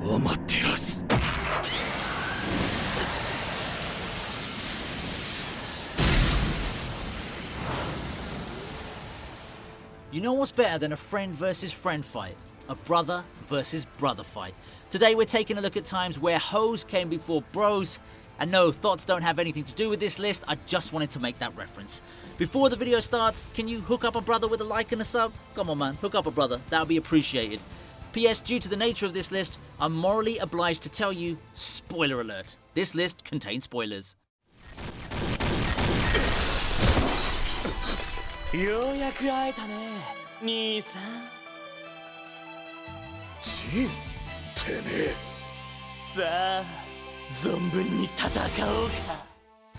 アマテラス。 You know what's better than a friend versus friend fight? A brother versus brother fight. Today we're taking a look at times where hoes came before bros. And no, thoughts don't have anything to do with this list, I just wanted to make that reference. Before the video starts, can you hook up a brother with a like and a sub? Come on man, hook up a brother, that would be appreciated. P.S. Due to the nature of this list, I'm morally obliged to tell you, spoiler alert, this list contains spoilers. ようやく会えたね、兄さん。ジン、てめえ。さあ、存分に戦おうか。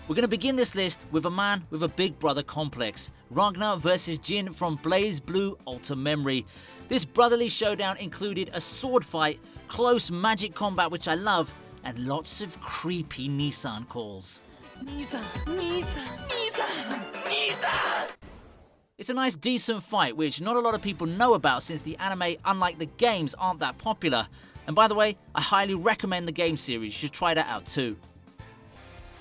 We're going to begin this list with a man with a big brother complex. Ragnar versus Jin from BlazBlue Ultra Memory. This brotherly showdown included a sword fight, close magic combat which I love, and lots of creepy Nissan calls. 兄さん、兄さん、兄さん、兄さん。 It's a nice decent fight which not a lot of people know about since the anime, unlike the games, aren't that popular. And by the way, I highly recommend the game series, you should try that out too.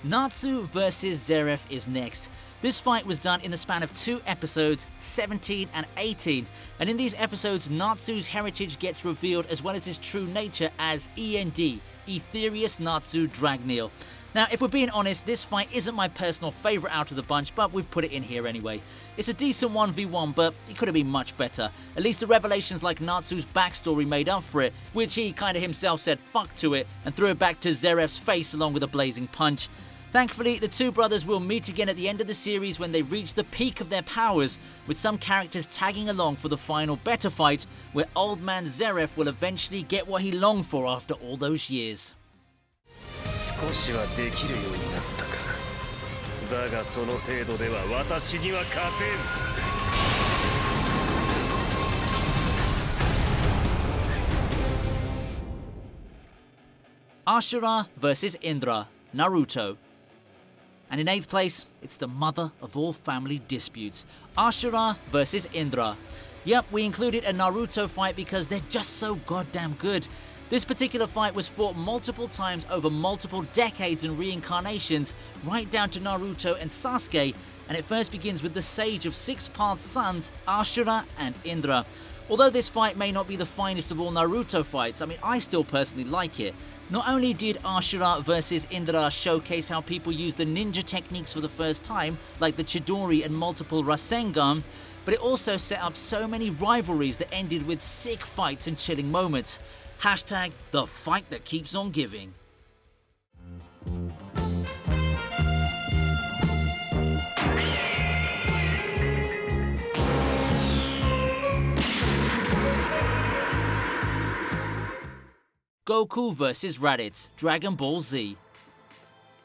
Natsu vs Zeref is next. This fight was done in the span of 2 episodes, 17 and 18, and in these episodes Natsu's heritage gets revealed as well as his true nature as END, Aetherius Natsu Dragneel. Now, if we're being honest, this fight isn't my personal favourite out of the bunch, but we've put it in here anyway. It's a decent 1v1, but it could have been much better. At least the revelations like Natsu's backstory made up for it, which he kinda himself said fuck to it and threw it back to Zeref's face along with a blazing punch. Thankfully, the two brothers will meet again at the end of the series when they reach the peak of their powers, with some characters tagging along for the final better fight, where old man Zeref will eventually get what he longed for after all those years. 少しはできるようになったか。だがその程度では私には勝てん。 Ashura vs Indra, Naruto. And in 8th place, it's the mother of all family disputes, Ashura vs Indra. Yep, we included a Naruto fight because they're just so goddamn good. This particular fight was fought multiple times over multiple decades and reincarnations, right down to Naruto and Sasuke, and it first begins with the Sage of Six Paths sons, Ashura and Indra. Although this fight may not be the finest of all Naruto fights, I mean, I still personally like it. Not only did Ashura vs Indra showcase how people use the ninja techniques for the first time, like the Chidori and multiple Rasengan, but it also set up so many rivalries that ended with sick fights and chilling moments. Hashtag the fight that keeps on giving. Goku vs Raditz, Dragon Ball Z.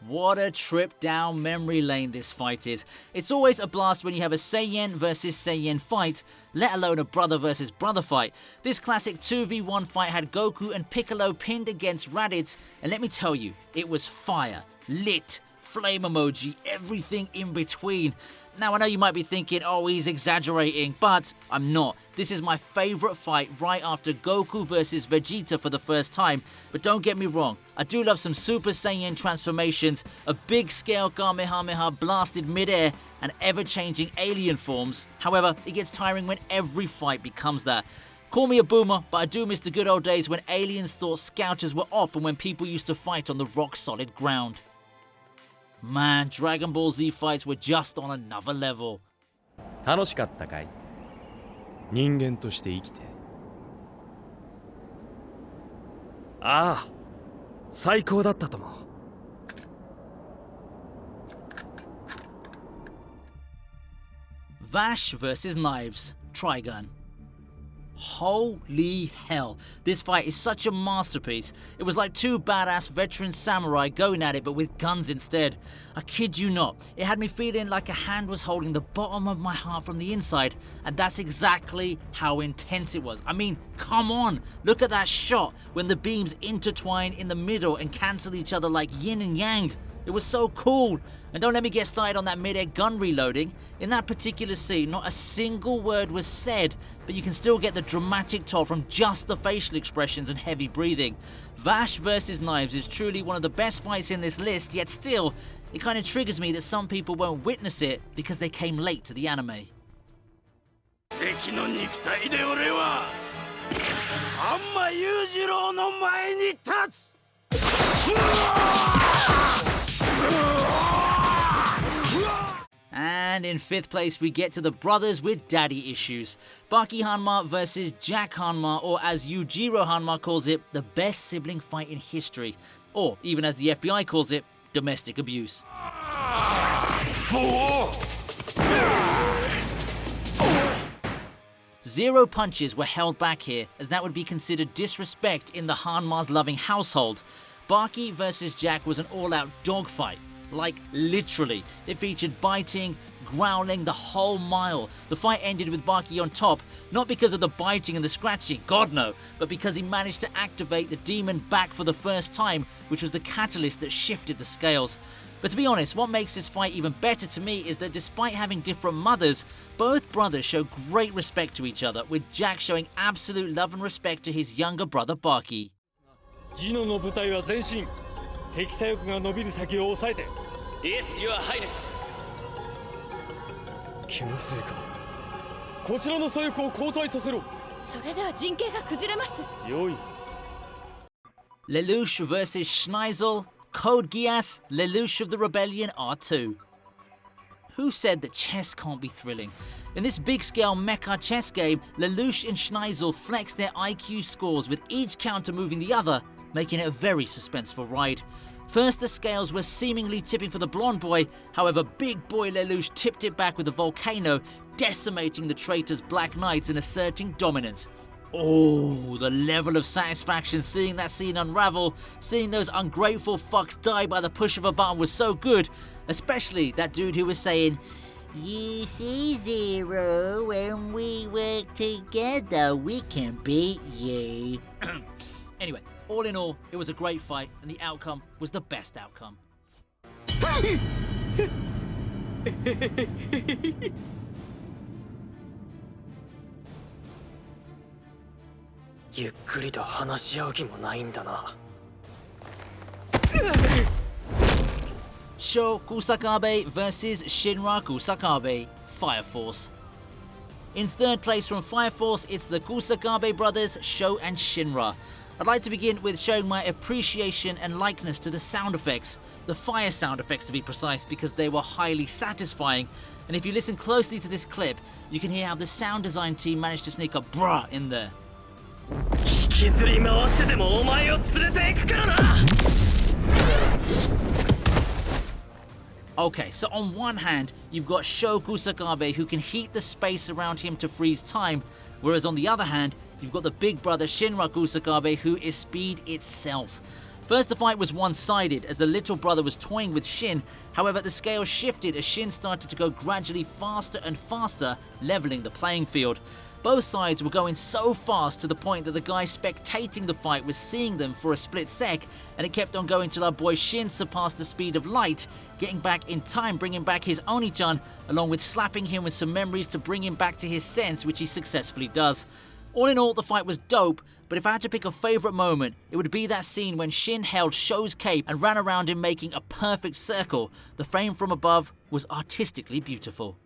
What a trip down memory lane this fight is. It's always a blast when you have a Saiyan versus Saiyan fight, let alone a brother versus brother fight. This classic 2v1 fight had Goku and Piccolo pinned against Raditz, and let me tell you, it was fire, lit, flame emoji, everything in between. Now I know you might be thinking, oh he's exaggerating, but I'm not. This is my favourite fight right after Goku versus Vegeta for the first time, but don't get me wrong, I do love some Super Saiyan transformations, a big scale Kamehameha blasted mid-air, and ever-changing alien forms. However, it gets tiring when every fight becomes that. Call me a boomer, but I do miss the good old days when aliens thought scouters were op and when people used to fight on the rock-solid ground. Man, Dragon Ball Z fights were just on another level. 楽しかったかい？人間として生きて。ああ、最高だったと思う。Vash vs Knives, Trigun. Holy hell, this fight is such a masterpiece. It was like two badass veteran samurai going at it but with guns instead. I kid you not, it had me feeling like a hand was holding the bottom of my heart from the inside, and that's exactly how intense it was. I mean, come on, look at that shot when the beams intertwine in the middle and cancel each other like yin and yang. It was so cool. And don't let me get started on that mid-air gun reloading. In that particular scene, not a single word was said, but you can still get the dramatic toll from just the facial expressions and heavy breathing. Vash versus Knives is truly one of the best fights in this list, yet still, it kind of triggers me that some people won't witness it because they came late to the anime. 関の肉体で俺は半間裕次郎の前に立つ。 And in 5th place, we get to the brothers with daddy issues. Baki Hanma versus Jack Hanma, or as Yujiro Hanma calls it, the best sibling fight in history. Or, even as the FBI calls it, domestic abuse. Zero punches were held back here, as that would be considered disrespect in the Hanma's loving household. Baki versus Jack was an all-out dogfight. Like, literally. It featured biting, growling, the whole mile. The fight ended with Baki on top, not because of the biting and the scratching, God no, but because he managed to activate the demon back for the first time, which was the catalyst that shifted the scales. But to be honest, what makes this fight even better to me is that despite having different mothers, both brothers show great respect to each other, with Jack showing absolute love and respect to his younger brother Baki. ジノの部隊は前進。敵左翼が伸びる先を抑えて。Yes, Your Highness. 牽制か。こちらの左翼を後退させろ。それでは陣形が崩れます。よい。Lelouch versus Schneisel, Code Geass, Lelouch of the Rebellion R2. Who said that chess can't be thrilling? In this big-scale mecha chess game, Lelouch and Schneisel flex their IQ scores with each counter moving the other, making it a very suspenseful ride. First, the scales were seemingly tipping for the blonde boy, however, big boy Lelouch tipped it back with a volcano, decimating the traitor's Black Knights and asserting dominance. Oh, the level of satisfaction seeing that scene unravel, seeing those ungrateful fucks die by the push of a button was so good, especially that dude who was saying, "You see, Zero, when we work together, we can beat you." Anyway, all in all, it was a great fight, and the outcome was the best outcome. ゆっくりと話し合う気もないんだな。Sho Kusakabe versus Shinra Kusakabe, Fire Force. In 3rd place from Fire Force, it's the Kusakabe brothers, Sho and Shinra. I'd like to begin with showing my appreciation and likeness to the sound effects, the fire sound effects to be precise, because they were highly satisfying. And if you listen closely to this clip, you can hear how the sound design team managed to sneak a bruh in there. 引きずり回してでもお前を連れて行くからな。 Okay, so on one hand, you've got Sho Kusakabe who can heat the space around him to freeze time, whereas on the other hand, you've got the big brother Shinra Kusakabe who is speed itself. First, the fight was one-sided as the little brother was toying with Shin, however the scale shifted as Shin started to go gradually faster and faster, leveling the playing field. Both sides were going so fast to the point that the guy spectating the fight was seeing them for a split sec, and it kept on going till our boy Shin surpassed the speed of light, getting back in time, bringing back his Oni-chan, along with slapping him with some memories to bring him back to his sense, which he successfully does. All in all, the fight was dope, but if I had to pick a favourite moment, it would be that scene when Shin held Sho's cape and ran around him making a perfect circle. The frame from above was artistically beautiful.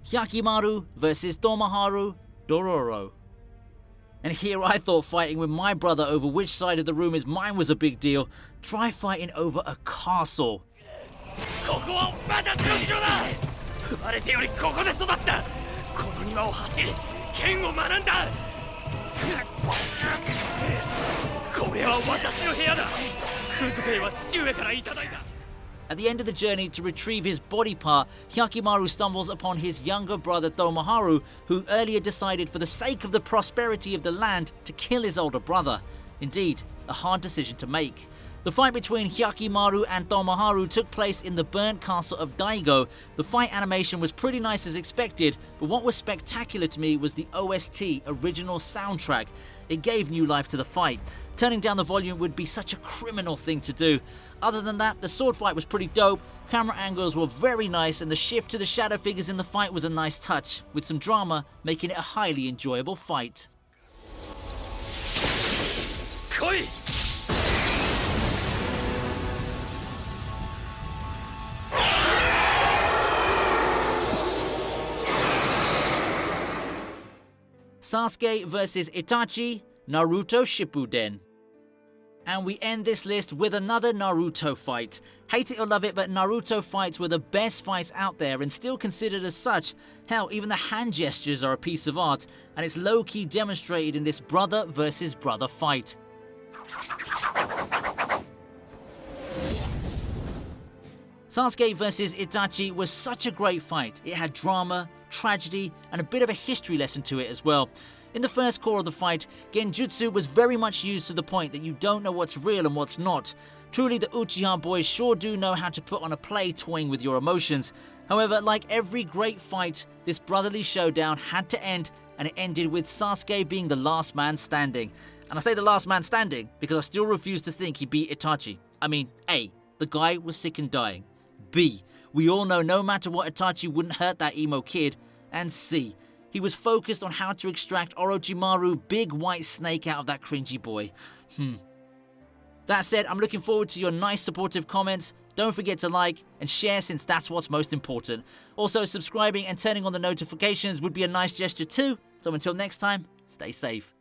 Hyakimaru versus Tomoharu Dororo. And here I thought fighting with my brother over which side of the room is mine was a big deal. Try fighting over a castle. ここは私の城だ。生まれてよりここで育った。この庭を走り、剣を学んだ。これは私の部屋だ。風遣いは父上からいただいた。 At the end of the journey to retrieve his body part, Hyakimaru stumbles upon his younger brother Tomoharu, who earlier decided for the sake of the prosperity of the land to kill his older brother. Indeed, a hard decision to make. The fight between Hyakimaru and Tomoharu took place in the burnt castle of Daigo. The fight animation was pretty nice as expected, but what was spectacular to me was the OST, original soundtrack. It gave new life to the fight. Turning down the volume would be such a criminal thing to do. Other than that, the sword fight was pretty dope, camera angles were very nice, and the shift to the shadow figures in the fight was a nice touch, with some drama making it a highly enjoyable fight. 来い Sasuke vs Itachi, Naruto Shippuden. And we end this list with another Naruto fight. Hate it or love it, but Naruto fights were the best fights out there and still considered as such. Hell, even the hand gestures are a piece of art, and it's low-key demonstrated in this brother versus brother fight. Sasuke vs Itachi was such a great fight. It had drama, tragedy, and a bit of a history lesson to it as well. In the first core of the fight, Genjutsu was very much used to the point that you don't know what's real and what's not. Truly, the Uchiha boys sure do know how to put on a play toying with your emotions. However, like every great fight, this brotherly showdown had to end, and it ended with Sasuke being the last man standing. And I say the last man standing because I still refuse to think he beat Itachi. I mean, A, the guy was sick and dying. B, we all know no matter what, Itachi wouldn't hurt that emo kid. And C, he was focused on how to extract Orochimaru, big white snake, out of that cringy boy. That said, I'm looking forward to your nice supportive comments. Don't forget to like and share, since that's what's most important. Also, subscribing and turning on the notifications would be a nice gesture too. So until next time, stay safe.